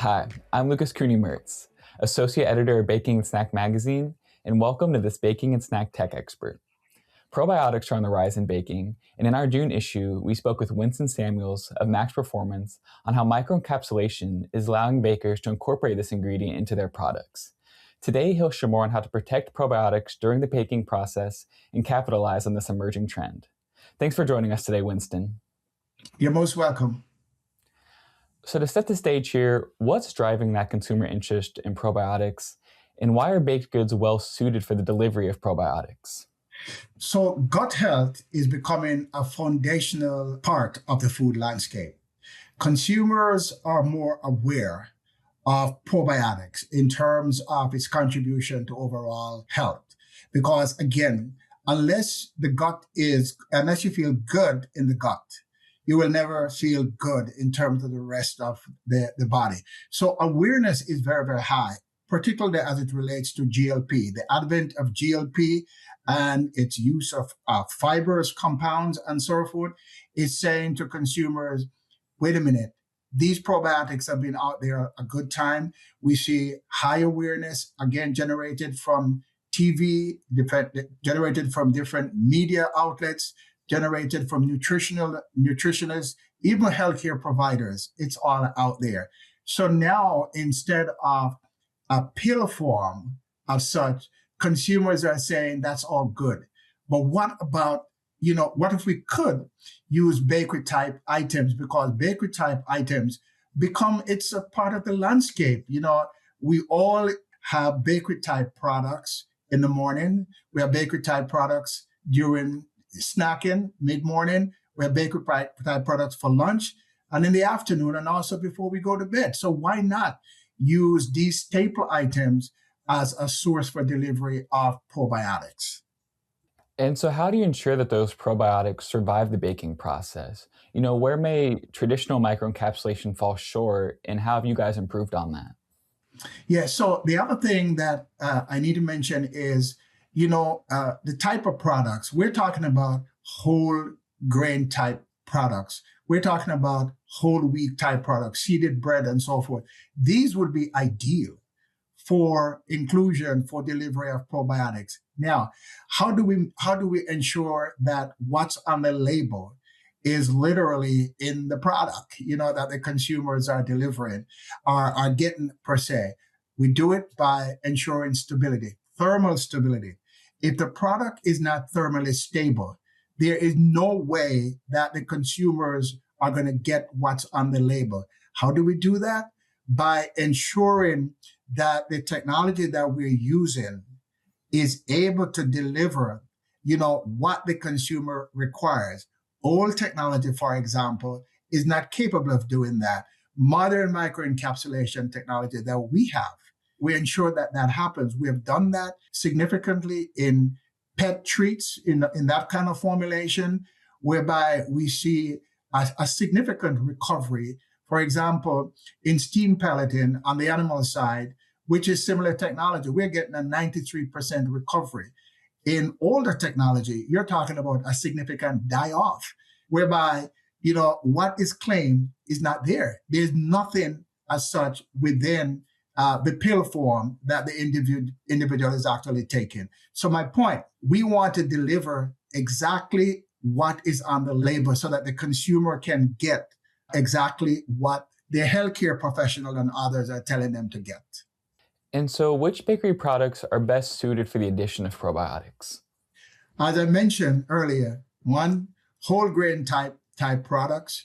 Hi, I'm Lucas Cooney-Mertz, Associate Editor of Baking and Snack Magazine, and welcome to this Baking and Snack Tech Expert. Probiotics are on the rise in baking, and in our June issue, we spoke with Winston Samuels of Maxx Performance on how microencapsulation is allowing bakers to incorporate this ingredient into their products. Today, he'll share more on how to protect probiotics during the baking process and capitalize on this emerging trend. Thanks for joining us today, Winston. You're most welcome. So to set the stage here, what's driving that consumer interest in probiotics, and why are baked goods well suited for the delivery of probiotics? So gut health is becoming a foundational part of the food landscape. Consumers are more aware of probiotics in terms of its contribution to overall health. Because again, unless you feel good in the gut, you will never feel good in terms of the rest of the body. So awareness is very, very high, particularly as it relates to GLP. The advent of GLP and its use of fibers, compounds, and so forth is saying to consumers, wait a minute, these probiotics have been out there a good time. We see high awareness, again, generated from TV, generated from different media outlets, generated from nutritionists, even healthcare providers. It's all out there. So now, instead of a pill form of such, consumers are saying that's all good. But what about, what if we could use bakery type items? Because bakery type items it's a part of the landscape. We all have bakery type products in the morning. We have bakery type products during snacking, mid-morning. We have bakery type products for lunch and in the afternoon, and also before we go to bed. So why not use these staple items as a source for delivery of probiotics? And so how do you ensure that those probiotics survive the baking process? Where may traditional microencapsulation fall short, and how have you guys improved on that? Yeah, so the other thing that I need to mention is, the type of products. We're talking about whole grain type products. We're talking about whole wheat type products, seeded bread and so forth. These would be ideal for inclusion for delivery of probiotics. Now, how do we ensure that what's on the label is literally in the product, that the consumers are delivering, are getting per se? We do it by ensuring stability, thermal stability. If the product is not thermally stable, there is no way that the consumers are going to get what's on the label. How do we do that? By ensuring that the technology that we're using is able to deliver, what the consumer requires. Old technology, for example, is not capable of doing that. Modern microencapsulation technology that we have, we ensure that happens. We have done that significantly in pet treats, in that kind of formulation, whereby we see a significant recovery. For example, in steam pelleting on the animal side, which is similar technology, we're getting a 93% recovery. In older technology, you're talking about a significant die-off, whereby, what is claimed is not there. There's nothing as such within the pill form that the individual is actually taking. So my point, we want to deliver exactly what is on the label so that the consumer can get exactly what the healthcare professional and others are telling them to get. And so which bakery products are best suited for the addition of probiotics? As I mentioned earlier, one, whole grain type products,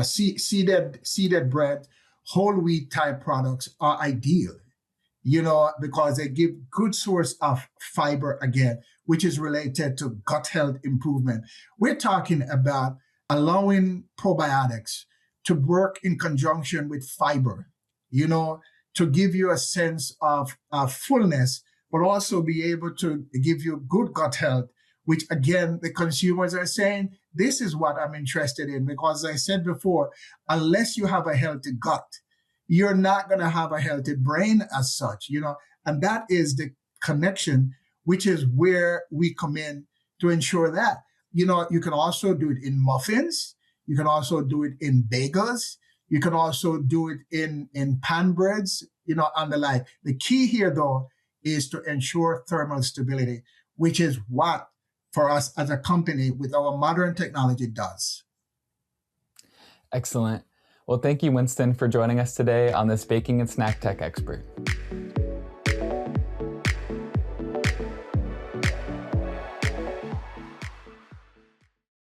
seeded bread, whole wheat type products are ideal, because they give good source of fiber again, which is related to gut health improvement. We're talking about allowing probiotics to work in conjunction with fiber, to give you a sense of fullness, but also be able to give you good gut health, which again, the consumers are saying, this is what I'm interested in, because as I said before, unless you have a healthy gut, you're not going to have a healthy brain as such, and that is the connection, which is where we come in to ensure that. You can also do it in muffins. You can also do it in bagels. You can also do it in pan breads, and the like. The key here, though, is to ensure thermal stability, which is what, for us as a company with our modern technology, does. Excellent. Well, thank you, Winston, for joining us today on this Baking and Snack Tech Expert.